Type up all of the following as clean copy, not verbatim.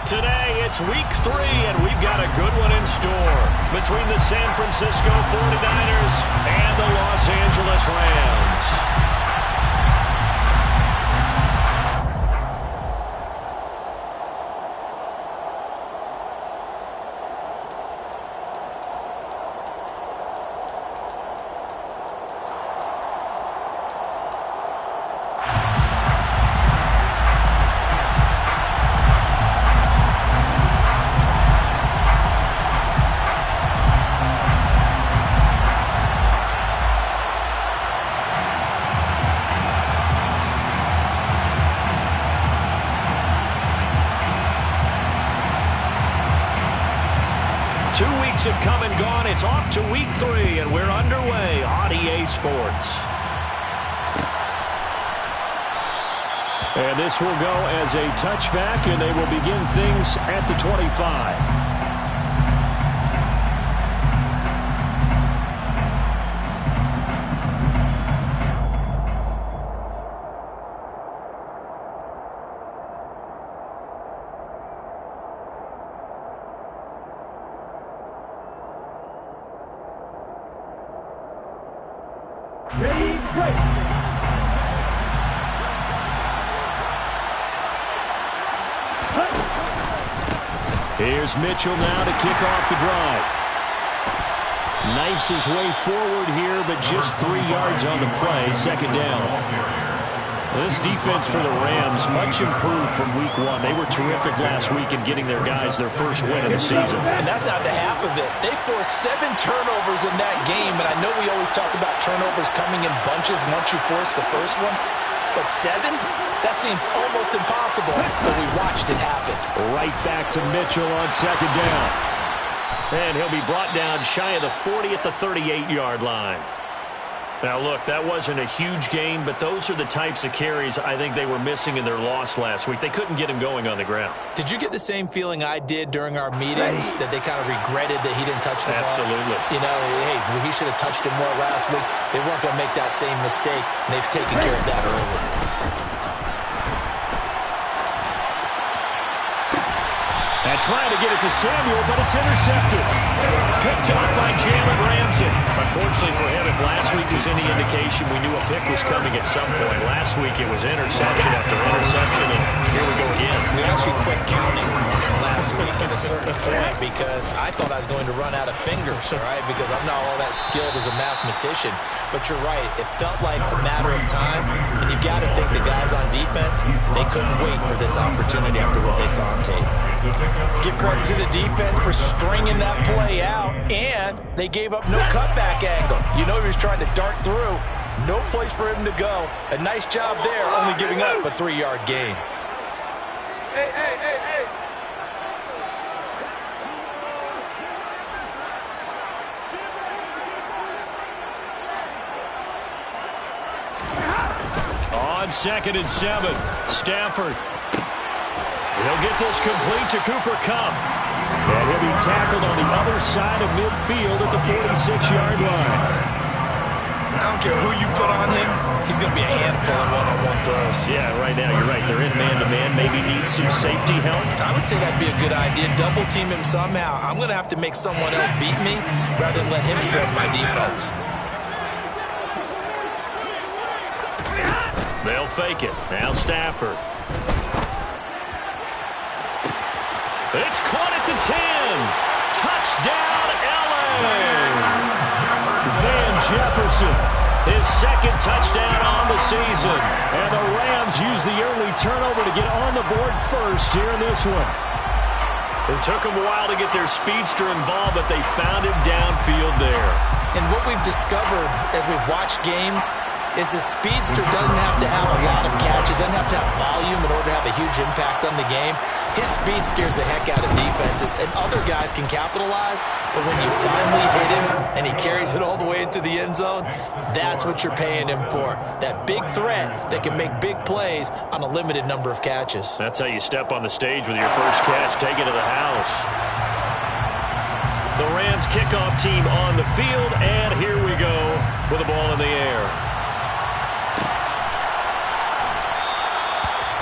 Today, it's week 3, and we've got a good one in store between the San Francisco 49ers and the Los Angeles Rams. 2 weeks have come and gone. It's off to week 3, and we're underway on EA Sports. And this will go as a touchback, and they will begin things at the 25. Here's Mitchell now to kick off the drive. Knifes his way forward here, but just 3 yards on the play. Second down. This defense for the Rams, much improved from week 1. They were terrific last week in getting their guys their first win of the season. And that's not the half of it. They forced 7 turnovers in that game, and I know we always talk about turnovers coming in bunches once you force the first one. But 7? That seems almost impossible, but we watched it happen. Right back to Mitchell on second down. And he'll be brought down shy of the 40 at the 38-yard line. Now, look, that wasn't a huge gain, but those are the types of carries I think they were missing in their loss last week. They couldn't get him going on the ground. Did you get the same feeling I did during our meetings, that they kind of regretted that he didn't touch the ball? Absolutely. You know, hey, he should have touched him more last week. They weren't going to make that same mistake, and they've taken care of that early. And trying to get it to Samuel, but it's intercepted. Picked up by Jalen Ramsey. Unfortunately for him, if last week was any indication, we knew a pick was coming at some point. Last week it was interception after interception, and here we go again. We actually quit counting last week at a certain point because I thought I was going to run out of fingers, all right, because I'm not all that skilled as a mathematician. But you're right. It felt like a matter of time, and you've got to think the guys on defense, they couldn't wait for this opportunity after what they saw on tape. Give credit to the defense for stringing that play out, and they gave up no cutback angle. You know he was trying to dart through. No place for him to go. A nice job there, only giving up a 3-yard gain. Hey, hey, hey, hey. On 2nd and 7, Stafford. He'll get this complete to Cooper Kupp. And he'll be tackled on the other side of midfield at the 46-yard line. I don't care who you put on him, he's going to be a handful of one-on-one throws. Yeah, right now, you're right. They're in man-to-man. Maybe need some safety help. I would say that'd be a good idea. Double team him somehow. I'm going to have to make someone else beat me rather than let him shred my defense. They'll fake it. Now Stafford. It's caught at the 10. Touchdown, LA. Van Jefferson, his 2nd touchdown on the season. And the Rams use the early turnover to get on the board first here in this one. It took them a while to get their speedster involved, but they found him downfield there. And what we've discovered as we've watched games is the speedster doesn't have to have a lot of catches, doesn't have to have volume in order to have a huge impact on the game. His speed scares the heck out of defenses, and other guys can capitalize, but when you finally hit him and he carries it all the way into the end zone, that's what you're paying him for. That big threat that can make big plays on a limited number of catches. That's how you step on the stage with your first catch, take it to the house. The Rams kickoff team on the field, and here we go with the ball in the air.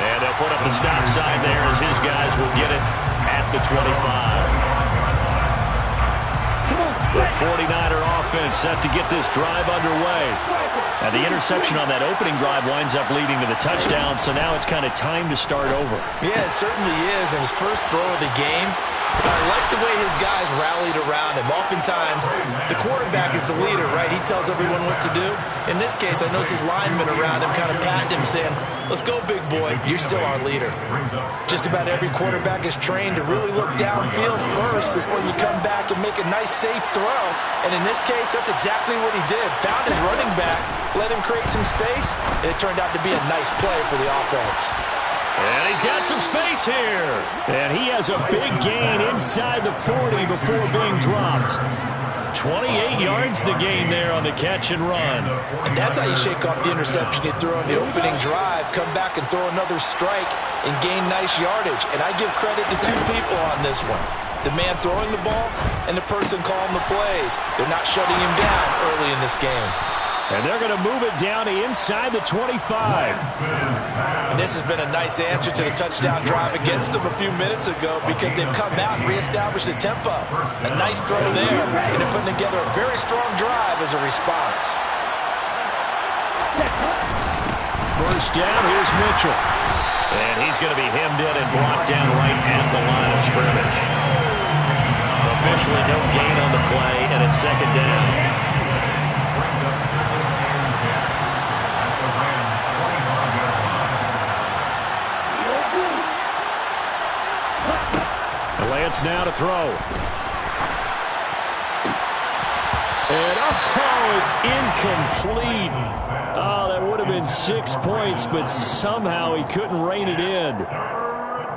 And they'll put up the stop sign there as his guys will get it the 25. The 49er offense set to get this drive underway. And the interception on that opening drive winds up leading to the touchdown, so now it's kind of time to start over. Yeah, it certainly is. And his first throw of the game, I like the way his guys rallied around him. Oftentimes, the quarterback is the leader, right? He tells everyone what to do. In this case, I notice his linemen around him kind of patting him, saying, let's go, big boy. You're still our leader. Just about every quarterback is trained to really look downfield first before you come back and make a nice, safe throw. And in this case, that's exactly what he did. Found his running back, let him create some space, and it turned out to be a nice play for the offense. And he's got some space here. And he has a big gain inside the 40 before being dropped. 28 yards the gain there on the catch and run. And that's how you shake off the interception you throw on the opening drive, come back and throw another strike and gain nice yardage. And I give credit to two people on this one. The man throwing the ball and the person calling the plays. They're not shutting him down early in this game. And they're going to move it down to inside the 25. And this has been a nice answer to the touchdown drive against them a few minutes ago because they've come out and reestablished the tempo. A nice throw there, and they're putting together a very strong drive as a response. First down, here's Mitchell. And he's going to be hemmed in and brought down right at the line of scrimmage. Officially no gain on the play, and it's second down. Lance now to throw. And it's incomplete. Oh, that would have been 6 points, but somehow he couldn't rein it in.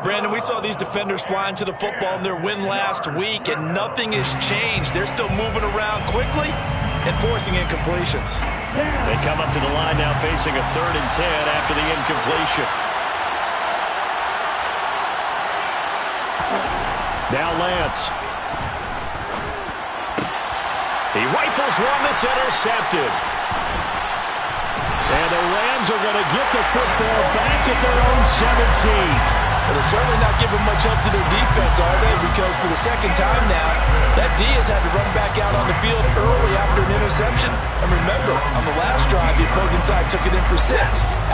Brandon, we saw these defenders flying to the football in their win last week, and nothing has changed. They're still moving around quickly and forcing incompletions. They come up to the line now facing a 3rd and 10 after the incompletion. Now Lance. He rifles one that's intercepted. And the Rams are going to get the football back at their own 17. Well, they're certainly not giving much help to their defense, are they? Because for the second time now, that D has had to run back out on the field early after an interception. And remember, on the last drive, the opposing side took it in for 6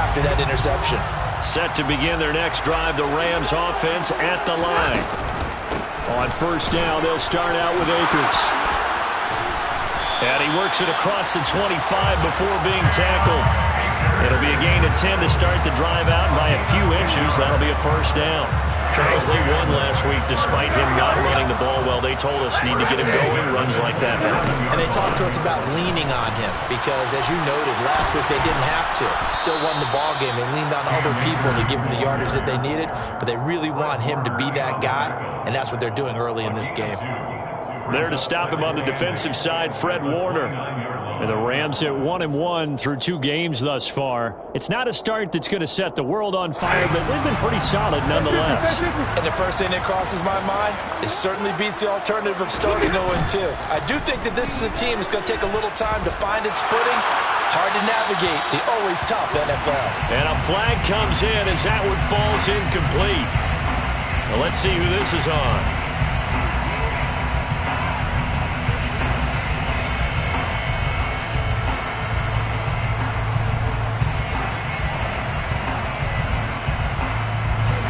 after that interception. Set to begin their next drive, the Rams offense at the line. On first down, they'll start out with Akers. And he works it across the 25 before being tackled. It'll be a gain of 10 to start the drive out, and by a few inches, that'll be a first down. Charles, they won last week despite him not running the ball well. They told us need to get him going, runs like that. And they talked to us about leaning on him because, as you noted, last week they didn't have to. Still won the ball game. They leaned on other people to give them the yardage that they needed, but they really want him to be that guy, and that's what they're doing early in this game. There to stop him on the defensive side, Fred Warner. And the Rams at 1-1 through 2 games thus far. It's not a start that's going to set the world on fire, but they've been pretty solid nonetheless. And the first thing that crosses my mind, it certainly beats the alternative of starting 0-2. I do think that this is a team that's going to take a little time to find its footing. Hard to navigate the always tough NFL. And a flag comes in as that one falls incomplete. Well, let's see who this is on.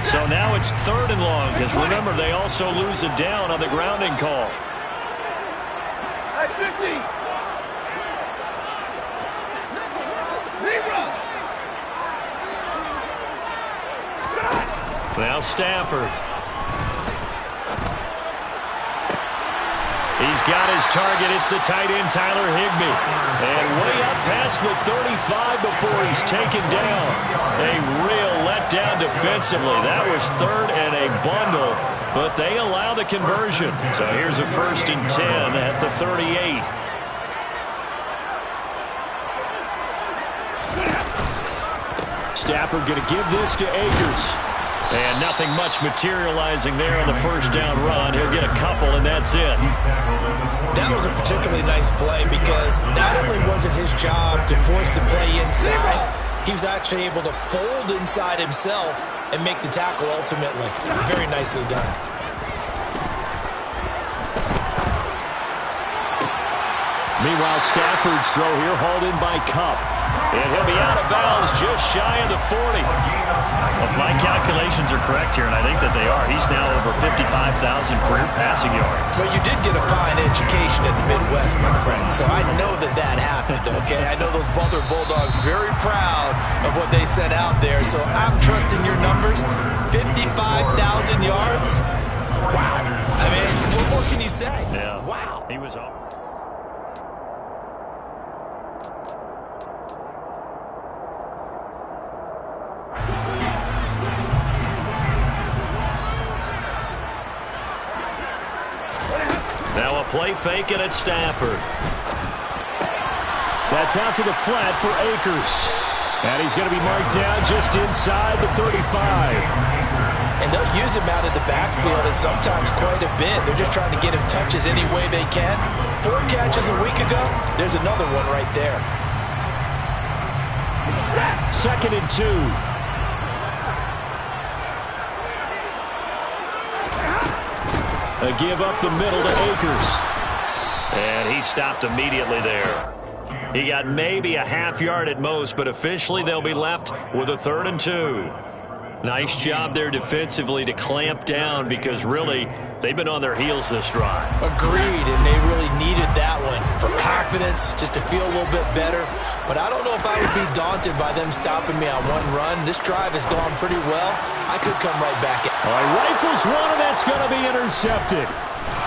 So now it's 3rd and long, because remember, they also lose it down on the grounding call. Now Stafford. He's got his target. It's the tight end, Tyler Higbee. And way up past the 35 before he's taken down. A real letdown defensively. That was 3rd and a bundle, but they allow the conversion. So here's a 1st and 10 at the 38. Stafford going to give this to Akers. And nothing much materializing there on the first down run. He'll get a couple, and that's it. That was a particularly nice play because not only was it his job to force the play inside, he was actually able to fold inside himself and make the tackle ultimately. Very nicely done. Meanwhile, Stafford's throw here hauled in by Kupp. And he'll be out of bounds just shy of the 40. Well, if my calculations are correct here, and I think that they are, he's now over 55,000 career passing yards. Well, you did get a fine education in the Midwest, my friend, so I know that that happened, okay? I know those Butler Bulldogs very proud of what they sent out there, so I'm trusting your numbers. 55,000 yards? Wow. I mean, what more can you say? Yeah. Wow. He was on. Now a play fake it at Stafford. That's out to the flat for Akers. And he's going to be marked down just inside the 35. And they'll use him out in the backfield and sometimes quite a bit. They're just trying to get him touches any way they can. 4 catches a week ago. There's another one right there. 2nd and 2. A give up the middle to Akers. And he stopped immediately there. He got maybe a half yard at most, but officially they'll be left with a 3rd and 2. Nice job there defensively to clamp down because really they've been on their heels this drive. Agreed, and they really needed that one for confidence, just to feel a little bit better. But I don't know if I would be daunted by them stopping me on one run. This drive has gone pretty well. I could come right back. All right, rifles one, and that's going to be intercepted.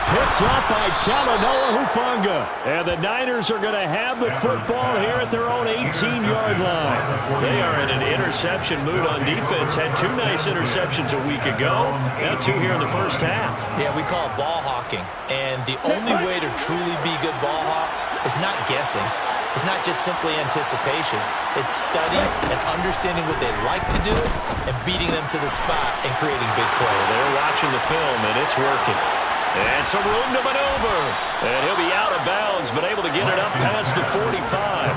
Picked up by Talanoa Hufanga. And the Niners are going to have the football here at their own 18-yard line. They are in an interception mood on defense. Had 2 nice interceptions a week ago. Now 2 here in the first half. Yeah, we call it ball hawking. And the only way to truly be good ball hawks is not guessing. It's not just simply anticipation. It's studying and understanding what they like to do and beating them to the spot and creating big plays. They're watching the film, and it's working. And some room to maneuver. And he'll be out of bounds, but able to get it up past the 45.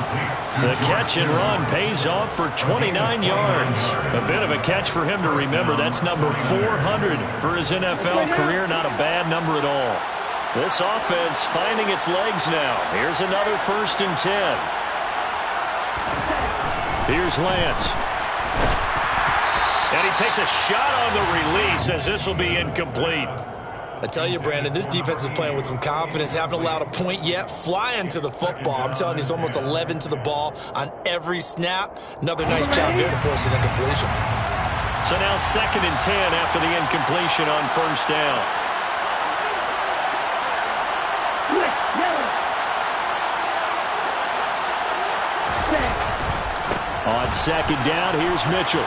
The catch and run pays off for 29 yards. A bit of a catch for him to remember. That's number 400 for his NFL career. Not a bad number at all. This offense finding its legs now. Here's another 1st and 10. Here's Lance. And he takes a shot on the release as this will be incomplete. I tell you, Brandon, this defense is playing with some confidence. Haven't allowed a point yet. Flying to the football. I'm telling you, he's almost 11 to the ball on every snap. Another nice job there to force an incompletion. So now 2nd and 10 after the incompletion on 1st down. On 2nd down, here's Mitchell.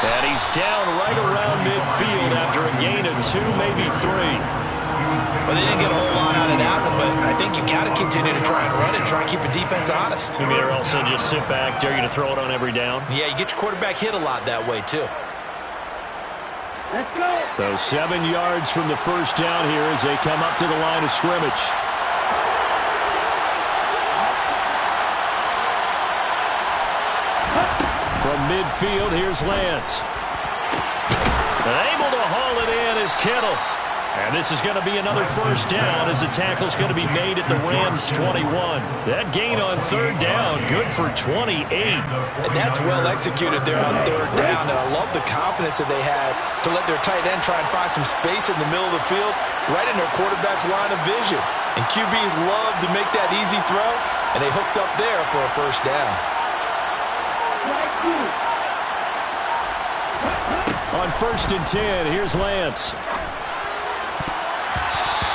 And he's down right around midfield after a gain of 2, maybe 3. Well, they didn't get a whole lot out of that one, but I think you got to continue to try and run and try and keep the defense honest. You mean or else they'll just sit back, dare you to throw it on every down? Yeah, you get your quarterback hit a lot that way, too. Let's go. So 7 yards from the 1st down here as they come up to the line of scrimmage. From midfield, here's Lance. Able to haul it in is Kittle. And this is going to be another 1st down as the tackle's going to be made at the Rams' 21. That gain on 3rd down, good for 28. And that's well executed there on 3rd down. And I love the confidence that they had to let their tight end try and find some space in the middle of the field, right in their quarterback's line of vision. And QBs love to make that easy throw, and they hooked up there for a 1st down. On 1st and 10, here's Lance.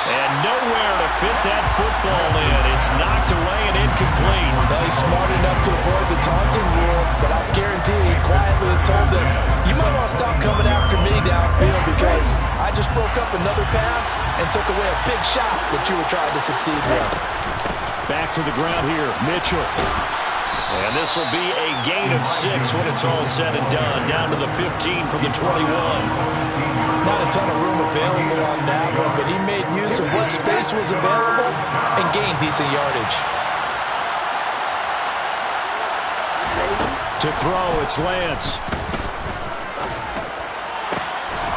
And nowhere to fit that football in. It's knocked away and incomplete. Well, he's smart enough to avoid the taunting rule, but I guarantee he quietly has told them, you might want to stop coming after me downfield because I just broke up another pass and took away a big shot that you were trying to succeed with. Back to the ground here, Mitchell. And this will be a gain of 6 when it's all said and done. Down to the 15 from the 21. Not a ton of room available on that one, but he made use of what space was available and gained decent yardage. To throw, it's Lance.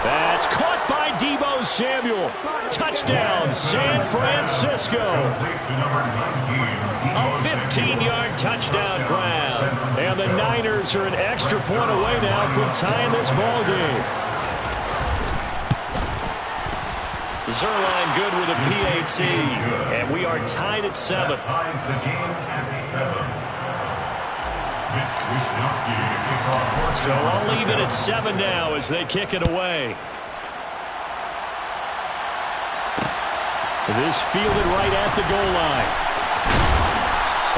That's It's caught by Deebo Samuel. Touchdown, San Francisco. A 15-yard touchdown grab. And the Niners are an extra point away now from tying this ball game. Zerline good with a PAT. And we are tied at 7. So I'll leave it at 7 now as they kick it away. This fielded right at the goal line.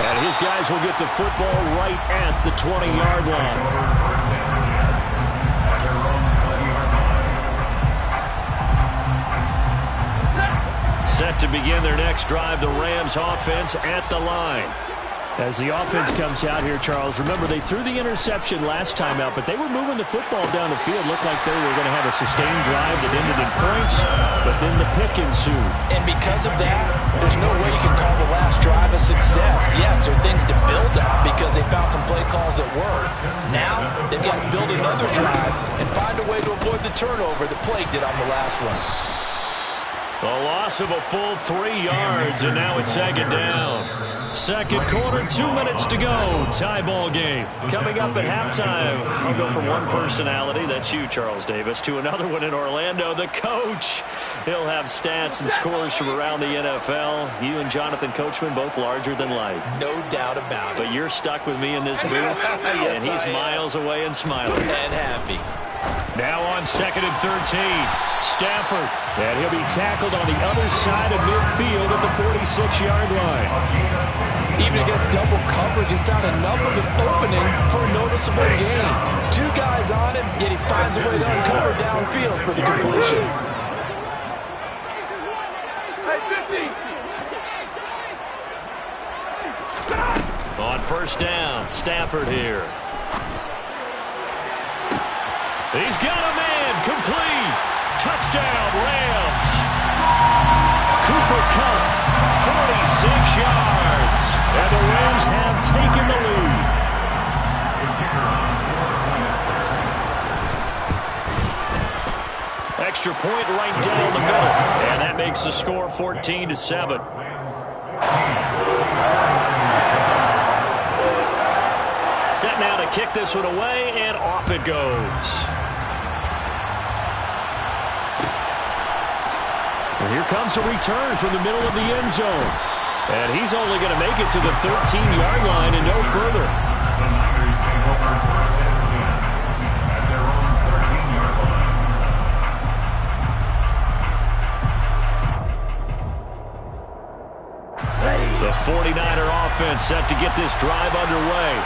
And his guys will get the football right at the 20-yard line. Set to begin their next drive, the Rams offense at the line. As the offense comes out here, Charles, remember they threw the interception last time out, but they were moving the football down the field. Looked like they were going to have a sustained drive that ended in points, but then the pick ensued. And because of that, there's no way you can call the last drive a success. Yes, there are things to build on because they found some play calls that worked. Now, they've got to build another drive and find a way to avoid the turnover the play did on the last one. A loss of a full 3 yards, and now it's second down. Second quarter, 2 minutes to go. Tie ball game. Coming up at halftime, I'll go from one personality, that's you, Charles Davis, to another one in Orlando, the coach. He'll have stats and scores from around the NFL. You and Jonathan Coachman, both larger than life. No doubt about it. But you're stuck with me in this booth, yes, and he's miles away and smiling. And happy. Now on 2nd and 13, Stafford. And he'll be tackled on the other side of midfield at the 46-yard line. Even against double coverage, he found enough of an opening for a noticeable gain. 2 guys on him, yet he finds a way to uncover downfield for the completion. On first down, Stafford here. He's got a man, complete. Touchdown, Rams. Cooper Kupp, 46 yards. And the Rams have taken the lead. Extra point right down the middle. And that makes the score 14-7. Set now to kick this one away, and off it goes. And here comes a return from the middle of the end zone. And he's only going to make it to the 13-yard line and no further. The 49er offense set to get this drive underway.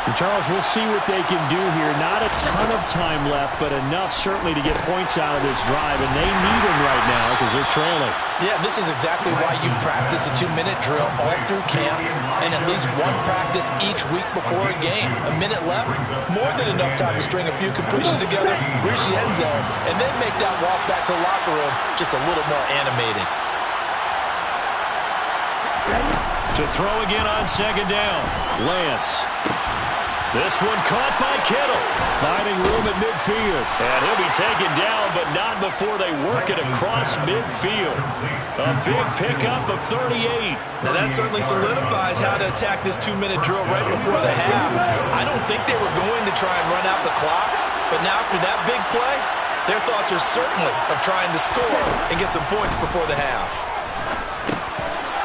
And Charles, we'll see what they can do here. Not a ton of time left, but enough certainly to get points out of this drive, and they need them right now because they're trailing. Yeah, this is exactly why you practice a 2-minute drill all through camp and at least one practice each week before a game. A minute left, more than enough time to string a few completions together, reach the end zone, and then make that walk back to the locker room just a little more animated. To throw again on second down, Lance. This one caught by Kittle. Finding room at midfield. And he'll be taken down, but not before they work it across midfield. A big pickup of 38. Now that certainly solidifies how to attack this 2-minute drill right before the half. I don't think they were going to try and run out the clock, but now after that big play, their thoughts are certainly of trying to score and get some points before the half.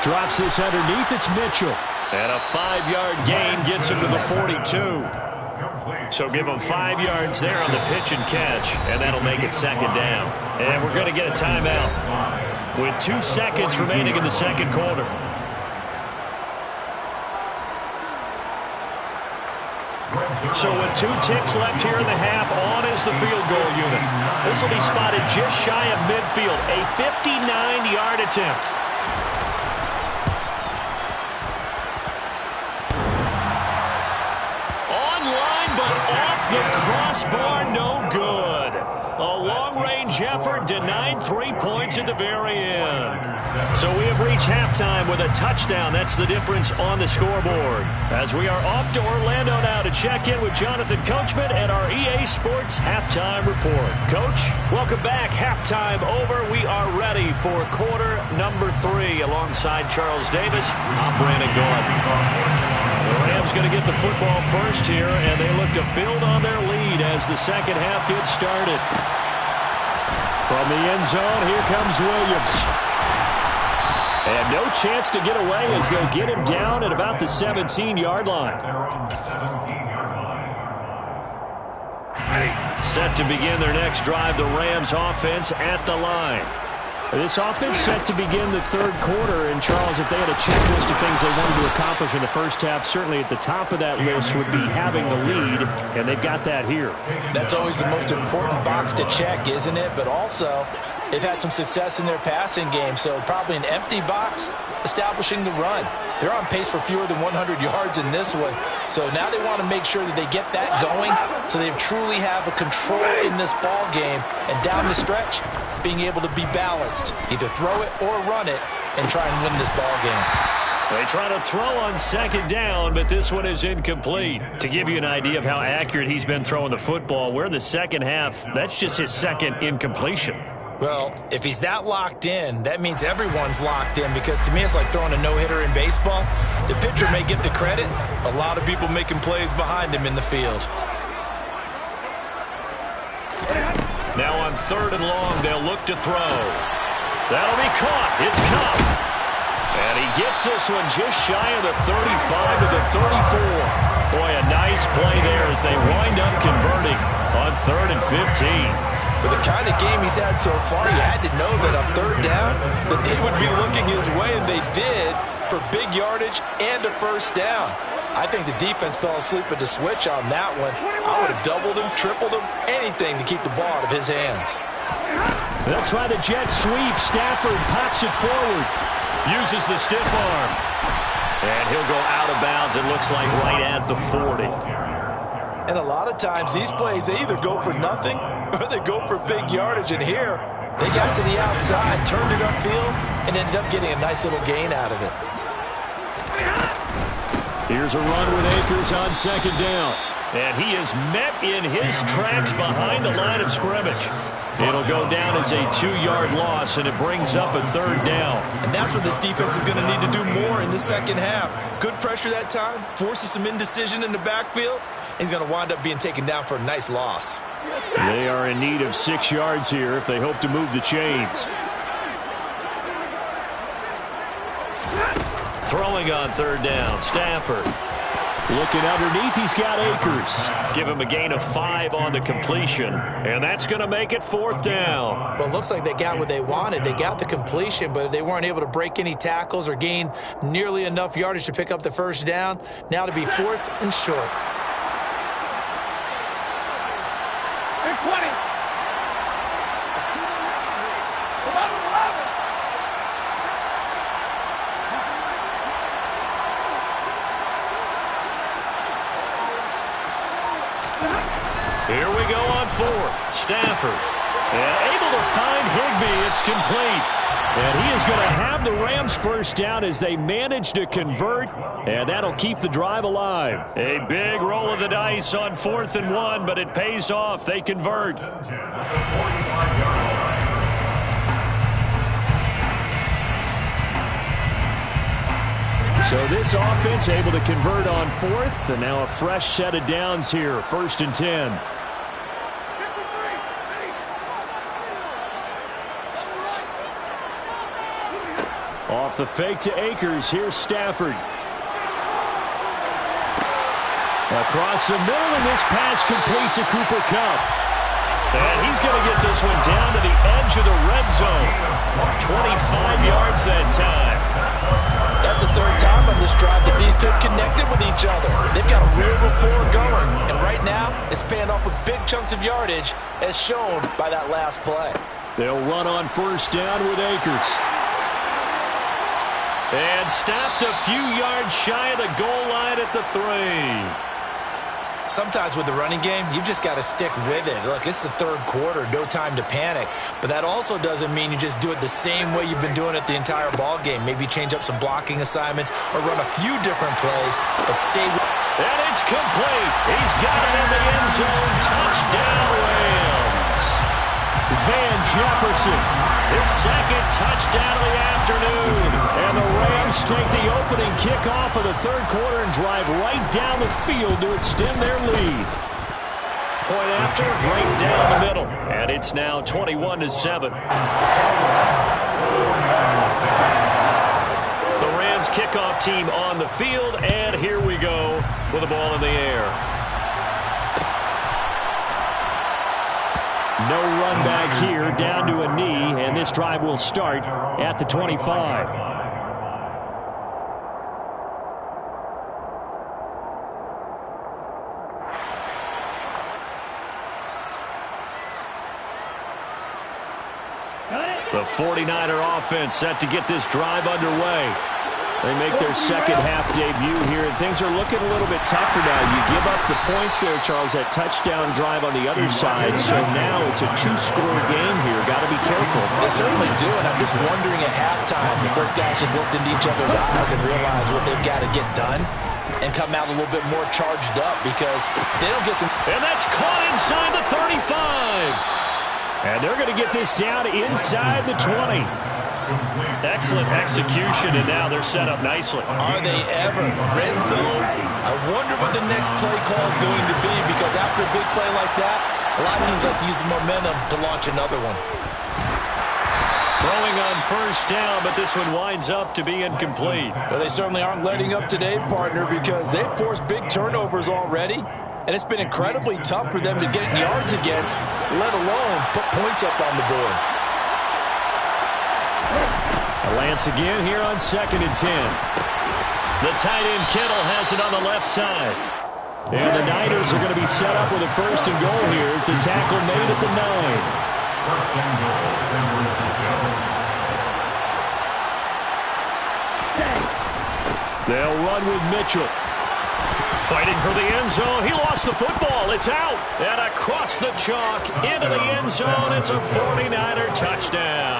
Drops this underneath, it's Mitchell. And a 5-yard gain gets him to the 42. So give him 5 yards there on the pitch and catch, and that'll make it second down. And we're going to get a timeout with 2 seconds remaining in the second quarter. So with 2 ticks left here in the half, on is the field goal unit. This will be spotted just shy of midfield, a 59-yard attempt. The crossbar, no good. A long-range effort denied 3 points at the very end. So we have reached halftime with a touchdown. That's the difference on the scoreboard. As we are off to Orlando now to check in with Jonathan Coachman and our EA Sports Halftime Report. Coach, welcome back. Halftime over. We are ready for quarter number 3 alongside Charles Davis. I'm Brandon Gordon. The Rams going to get the football first here, and they look to build on their lead as the second half gets started. From the end zone, here comes Williams. And no chance to get away as they'll get him down at about the 17-yard line. Set to begin their next drive, the Rams offense at the line. This offense set to begin the third quarter, and Charles, if they had a checklist of things they wanted to accomplish in the first half, certainly at the top of that list would be having the lead, and they've got that here. That's always the most important box to check, isn't it? But also, they've had some success in their passing game, so probably an empty box establishing the run. They're on pace for fewer than 100 yards in this one, so now they want to make sure that they get that going so they truly have a control in this ball game, and down the stretch, being able to be balanced, either throw it or run it, and try and win this ball game. They try to throw on second down, but this one is incomplete. To give you an idea of how accurate he's been throwing the football, we're in the second half. That's just his second incompletion. Well, if he's that locked in, that means everyone's locked in, because to me it's like throwing a no-hitter in baseball. The pitcher may get the credit, a lot of people making plays behind him in the field. Now on third and long, they'll look to throw. That'll be caught. It's Cup. And he gets this one just shy of the 35 to the 34. Boy, a nice play there as they wind up converting on 3rd and 15. With the kind of game he's had so far, you had to know that on third down that they would be looking his way, and they did, for big yardage and a first down. I think the defense fell asleep at the switch on that one. I would have doubled him, tripled him, anything to keep the ball out of his hands. They'll try the jet sweep. Stafford pops it forward. Uses the stiff arm. And he'll go out of bounds, it looks like, right at the 40. And a lot of times these plays, they either go for nothing or they go for big yardage. And here, they got to the outside, turned it upfield, and ended up getting a nice little gain out of it. Here's a run with Akers on second down. And he is met in his tracks behind the line of scrimmage. It'll go down as a 2-yard loss, and it brings up a third down. And that's what this defense is going to need to do more in the second half. Good pressure that time, forces some indecision in the backfield. He's going to wind up being taken down for a nice loss. They are in need of 6 yards here if they hope to move the chains. Throwing on third down, Stafford. Looking underneath, he's got Akers. Give him a gain of 5 on the completion, and that's going to make it 4th down. Well, it looks like they got what they wanted. They got the completion, but they weren't able to break any tackles or gain nearly enough yardage to pick up the first down. Now to be 4th and short. And 20. Here we go on 4th. Stafford. And able to find Higbee. It's complete. And he is going to have the Rams first down as they manage to convert. And that'll keep the drive alive. A big roll of the dice on 4th and 1, but it pays off. They convert. So this offense able to convert on 4th, and now a fresh set of downs here, 1st and 10. Off the fake to Akers, here's Stafford. Across the middle, and this pass complete to Cooper Kupp. And he's going to get this one down to the edge of the red zone. 25 yards that time. That's the 3rd time on this drive that these two connected with each other. They've got a real rapport going. And right now, it's paying off with big chunks of yardage, as shown by that last play. They'll run on first down with Akers. And stopped a few yards shy of the goal line at the 3. sometimes with the running game, you've just got to stick with it. Look, it's the third quarter, no time to panic. But that also doesn't mean you just do it the same way you've been doing it the entire ball game. Maybe change up some blocking assignments or run a few different plays, but stay with it. And it's complete. He's got it in the end zone. Touchdown, Rams. Van Jefferson, his second touchdown of the afternoon. And the Rams take the opening kickoff of the third quarter and drive right down the field to extend their lead. Point after, right down the middle. And it's now 21-7. The Rams kickoff team on the field, and here we go with the ball in the air. No run back here, down to a knee, and this drive will start at the 25. The 49er offense set to get this drive underway. They make their second half debut here, and things are looking a little bit tougher now. You give up the points there, Charles, that touchdown drive on the other side, so now it's a two-score game here. Got to be careful. They certainly do, and I'm just wondering at halftime if those guys just looked into each other's eyes and realized what they've got to get done and come out a little bit more charged up, because they don't get some... And that's caught inside the 35. And they're going to get this down inside the 20. Excellent execution, and now they're set up nicely. Are they ever? Red zone? I wonder what the next play call is going to be, because after a big play like that, a lot of teams like to use the momentum to launch another one. Throwing on first down, but this one winds up to be incomplete. Well, they certainly aren't letting up today, partner, because they've forced big turnovers already. And it's been incredibly tough for them to get yards against, let alone put points up on the board. Lance again here on 2nd and 10. The tight end Kittle has it on the left side. And the Niners are going to be set up with a 1st and goal here as the tackle made at the 9. 1st and goal, San Francisco. They'll run with Mitchell. Fighting for the end zone. He lost the football. It's out. And across the chalk into the end zone. It's a 49er touchdown.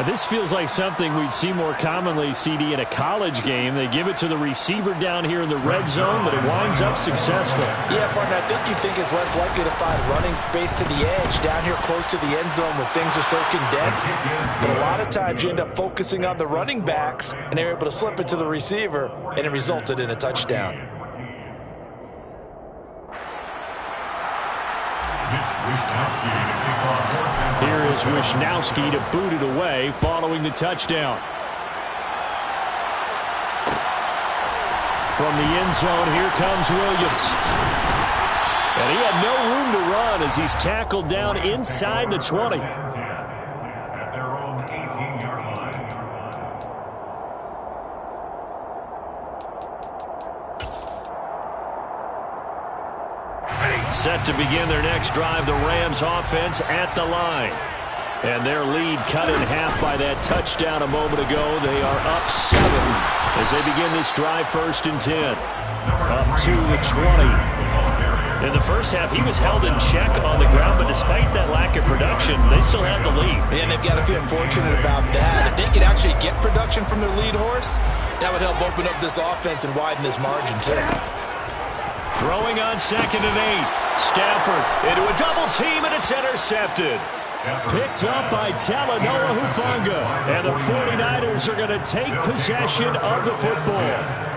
This feels like something we'd see more commonly, CD, in a college game. They give it to the receiver down here in the red zone, but it winds up successful. Yeah, partner, I think you think it's less likely to find running space to the edge down here close to the end zone when things are so condensed. But a lot of times you end up focusing on the running backs, and they're able to slip it to the receiver, and it resulted in a touchdown. Here is Wisnowski to boot it away following the touchdown. From the end zone, here comes Williams. And he had no room to run as he's tackled down inside the 20. At their own 18-yard line. Set to begin their next drive, the Rams offense at the line. And their lead cut in half by that touchdown a moment ago. They are up 7 as they begin this drive, 1st and 10. Up to the 20. In the first half, he was held in check on the ground, but despite that lack of production, they still had the lead. And they've got to feel fortunate about that. If they could actually get production from their lead horse, that would help open up this offense and widen this margin, too. Throwing on 2nd and 8. Stafford into a double team, and it's intercepted. Picked up by Talanoa Hufanga. And the 49ers are going to take possession of the football.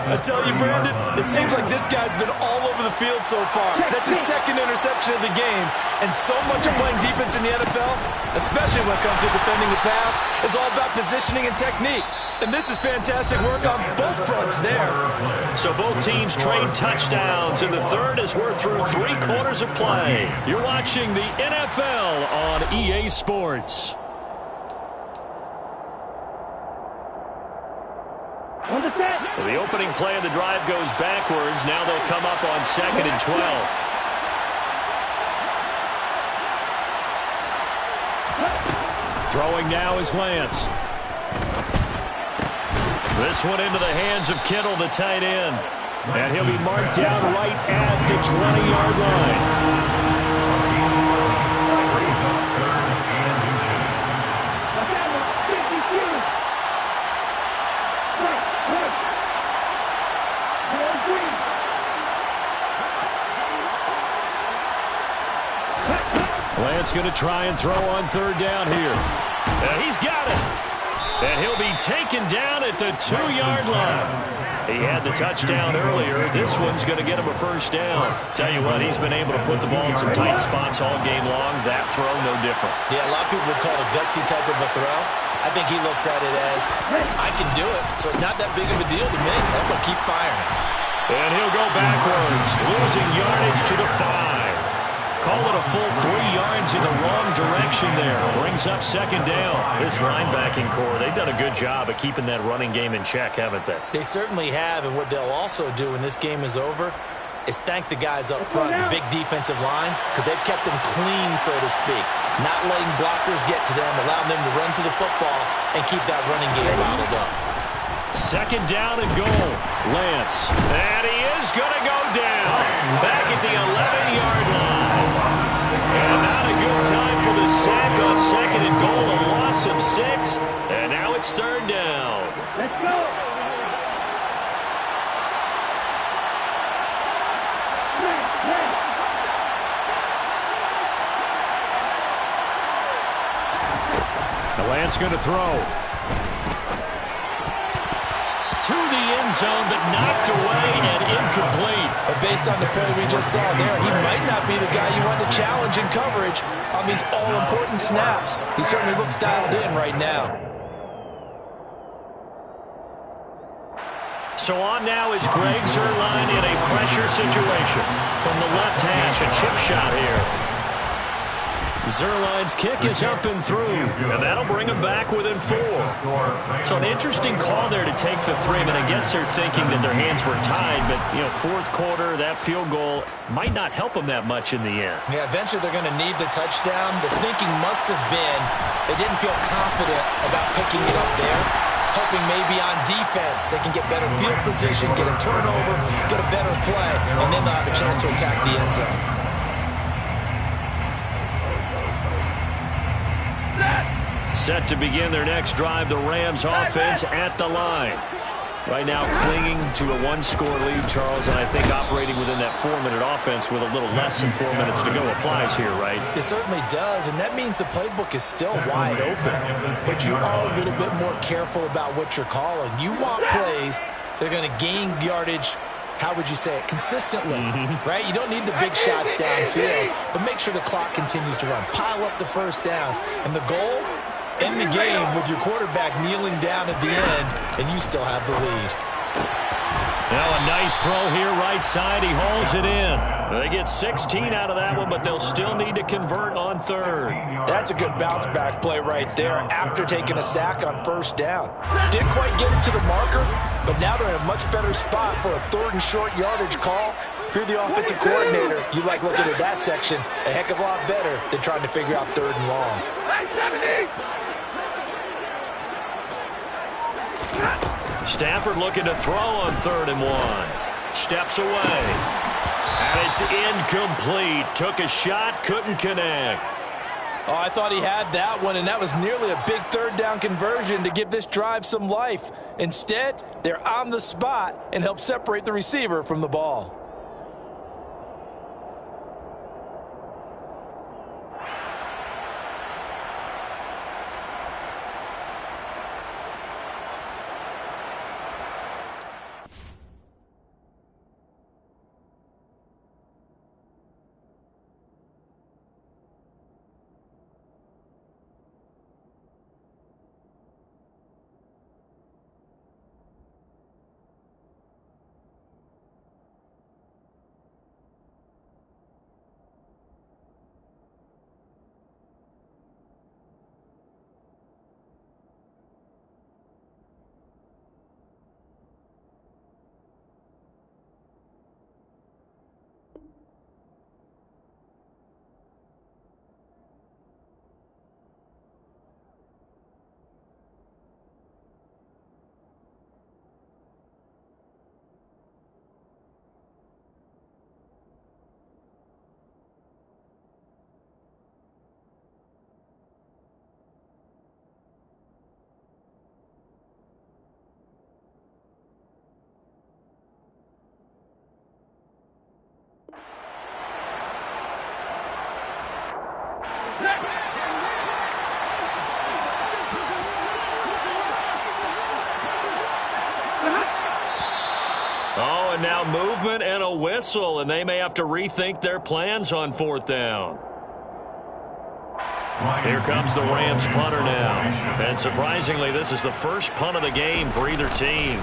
I tell you, Brandon, it seems like this guy's been all over the field so far. That's his 2nd interception of the game. And so much of playing defense in the NFL, especially when it comes to defending the pass, is all about positioning and technique. And this is fantastic work on both fronts there. So both teams trade touchdowns in the third as we're through 3 quarters of play. You're watching the NFL on EA Sports. So the opening play of the drive goes backwards. Now they'll come up on 2nd and 12. Throwing now is Lance. This one into the hands of Kittle, the tight end. And he'll be marked down right at the 20-yard line. Lance going to try and throw on third down here. He's got it. And he'll be taken down at the 2-yard line. He had the touchdown earlier. This one's going to get him a first down. Tell you what, he's been able to put the ball in some tight spots all game long. That throw, no different. Yeah, a lot of people would call it a gutsy type of a throw. I think he looks at it as, I can do it, so it's not that big of a deal to me. I'm going to keep firing. And he'll go backwards, losing yardage to the 5. Call it a full 3 yards in the wrong direction there. Brings up second down. This linebacking core, they've done a good job of keeping that running game in check, haven't they? They certainly have, and what they'll also do when this game is over is thank the guys up front, the big defensive line, because they've kept them clean, so to speak. Not letting blockers get to them, allowing them to run to the football and keep that running game bottled up. Second down and goal. Lance. And he is going to go down. Back at the 11-yard line. And not a good time for the sack on second and goal. A loss of 6. And now it's third down. Let's go. Now Lance going to throw. To the end zone, but knocked away and incomplete. But based on the play we just saw there, he might not be the guy you want to challenge in coverage on these all-important snaps. He certainly looks dialed in right now. So on now is Greg Zuerlein in a pressure situation. From the left hash, a chip shot here. Zuerlein's kick is up and through, and that'll bring him back within 4. So an interesting call there to take the 3. I mean, I guess they're thinking that their hands were tied, but, you know, fourth quarter, that field goal might not help them that much in the end. Yeah, eventually they're going to need the touchdown. The thinking must have been they didn't feel confident about picking it up there, hoping maybe on defense they can get better field position, get a turnover, get a better play, and then they'll have a chance to attack the end zone. Set to begin their next drive, the Rams offense at the line. Right now clinging to a 1-score lead, Charles, and I think operating within that 4-minute offense with a little less than 4 minutes to go applies here, right? It certainly does, and that means the playbook is still wide open. But you are a little bit more careful about what you're calling. You want plays that are going to gain yardage, how would you say it, consistently, right? You don't need the big shots downfield, but make sure the clock continues to run. Pile up the first downs, and the goal, end the game with your quarterback kneeling down at the end, and you still have the lead. Now a nice throw here right side. He hauls it in. They get 16 out of that one, but they'll still need to convert on third. That's a good bounce back play right there after taking a sack on first down. Didn't quite get it to the marker, but now they're in a much better spot for a 3rd and short yardage call. If you're the offensive coordinator, you like looking at that section a heck of a lot better than trying to figure out 3rd and long. Stafford looking to throw on 3rd and 1. Steps away. And it's incomplete. Took a shot, couldn't connect. Oh, I thought he had that one, and that was nearly a big 3rd down conversion to give this drive some life. Instead, they're on the spot and help separate the receiver from the ball. of movement and a whistle, and they may have to rethink their plans on 4th down. Here comes the Rams punter now. And surprisingly, this is the first punt of the game for either team.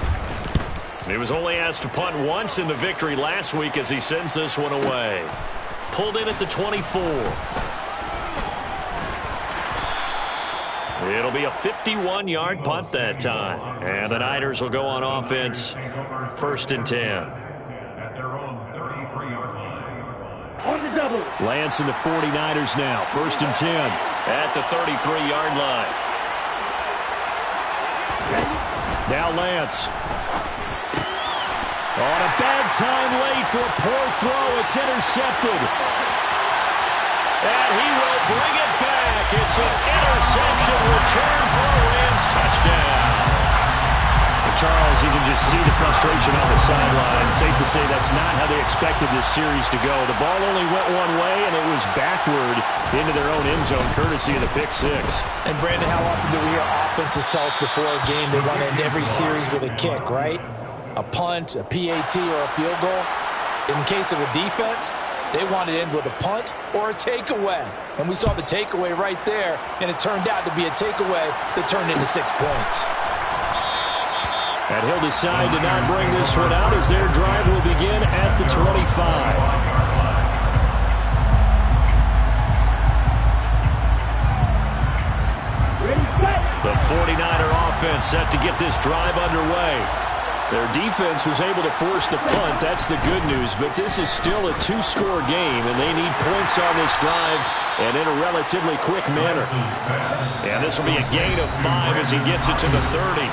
He was only asked to punt once in the victory last week as he sends this one away. Pulled in at the 24. It'll be a 51-yard punt that time. And the Niners will go on offense, 1st and 10. At their own 33-yard line. On the double. Lance and the 49ers now, 1st and 10. At the 33-yard line. Now Lance. On a bad time late for a poor throw. It's intercepted. And he will bring it back. It's an interception return for a Rams touchdown. And Charles, you can just see the frustration on the sideline. Safe to say that's not how they expected this series to go. The ball only went one way, and it was backward into their own end zone, courtesy of the pick six. And, Brandon, how often do we hear offenses tell us before a game they want to end every series with a kick, right? A punt, a PAT, or a field goal. In case of a defense, they want to end with a punt or a takeaway. And we saw the takeaway right there, and it turned out to be a takeaway that turned into 6 points. And he'll decide to not bring this one out as their drive will begin at the 25. The 49er offense set to get this drive underway. Their defense was able to force the punt. That's the good news. But this is still a 2-score game, and they need points on this drive and in a relatively quick manner. And this will be a gain of 5 as he gets it to the 30.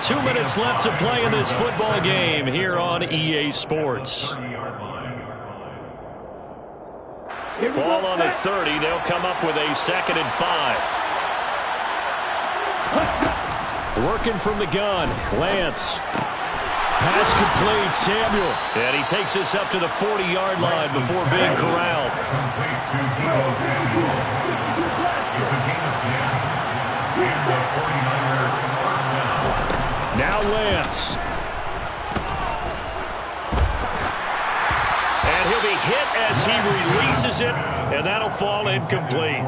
2 minutes left to play in this football game here on EA Sports. Ball on the 30. They'll come up with a 2nd and 5. Working from the gun, Lance. Pass complete, Samuel. And he takes this up to the 40-yard line before being corralled. Now Lance. And he'll be hit as he releases it, and that'll fall incomplete.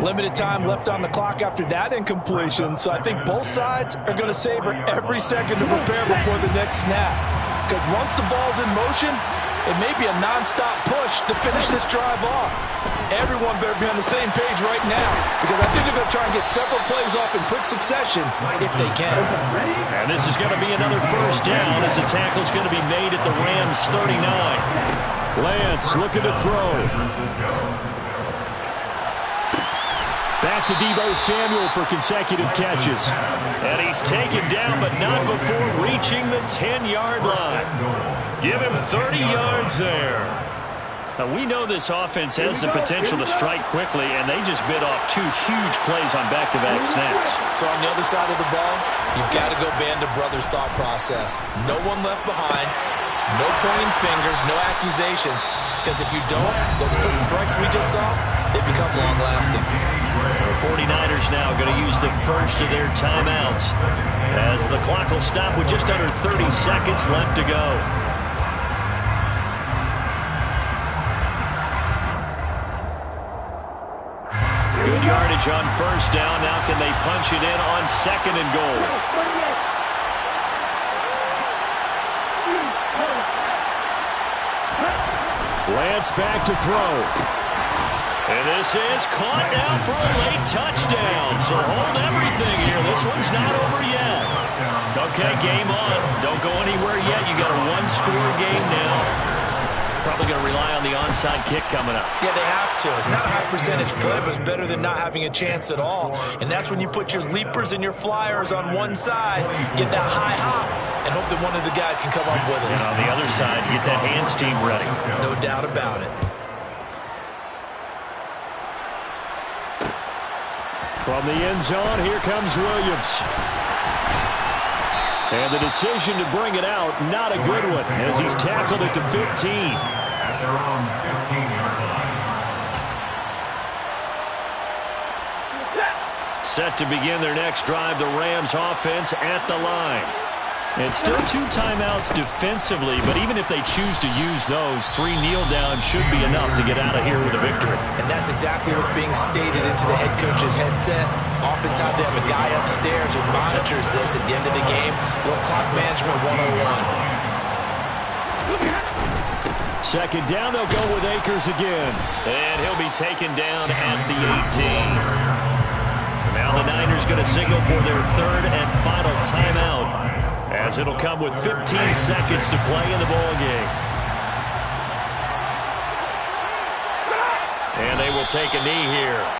Limited time left on the clock after that incompletion, so I think both sides are going to savor every second to prepare before the next snap. Because once the ball's in motion, it may be a nonstop push to finish this drive off. Everyone better be on the same page right now, because I think they're going to try and get several plays off in quick succession if they can. And this is going to be another 1st down as the tackle's going to be made at the Rams' 39. Lance looking to throw. Back to Deebo Samuel for consecutive catches. And he's taken down, but not before reaching the 10-yard line. Give him 30 yards there. Now, we know this offense has the potential to strike quickly, and they just bit off 2 huge plays on back-to-back snaps. So on the other side of the ball, you've got to go band of brothers thought process. No one left behind, no pointing fingers, no accusations. Because if you don't, those quick strikes we just saw, they become long-lasting. The 49ers now going to use the first of their timeouts as the clock will stop with just under 30 seconds left to go. Good yardage on 1st down. Now can they punch it in on 2nd and goal? Lance back to throw. And this is caught now for a late touchdown. So hold everything here. This one's not over yet. Okay, game on. Don't go anywhere yet. You got a 1-score game now. Probably going to rely on the onside kick coming up. Yeah, they have to. It's not a high percentage play, but it's better than not having a chance at all. And that's when you put your leapers and your flyers on one side, get that high hop, and hope that one of the guys can come up with it. And on the other side, get that hands team ready. No doubt about it. From the end zone, here comes Williams. And the decision to bring it out, not a good one, as he's tackled at the 15. At their own 15-yard line. Set to begin their next drive, the Rams offense at the line. It's still 2 timeouts defensively, but even if they choose to use those, 3 kneel downs should be enough to get out of here with a victory. And that's exactly what's being stated into the head coach's headset. Oftentimes they have a guy upstairs who monitors this at the end of the game. Little clock management 101. Second down, they'll go with Akers again. And he'll be taken down at the 18. Now the Niners going to signal for their 3rd and final timeout, as it'll come with 15 seconds to play in the ball game. And they will take a knee here.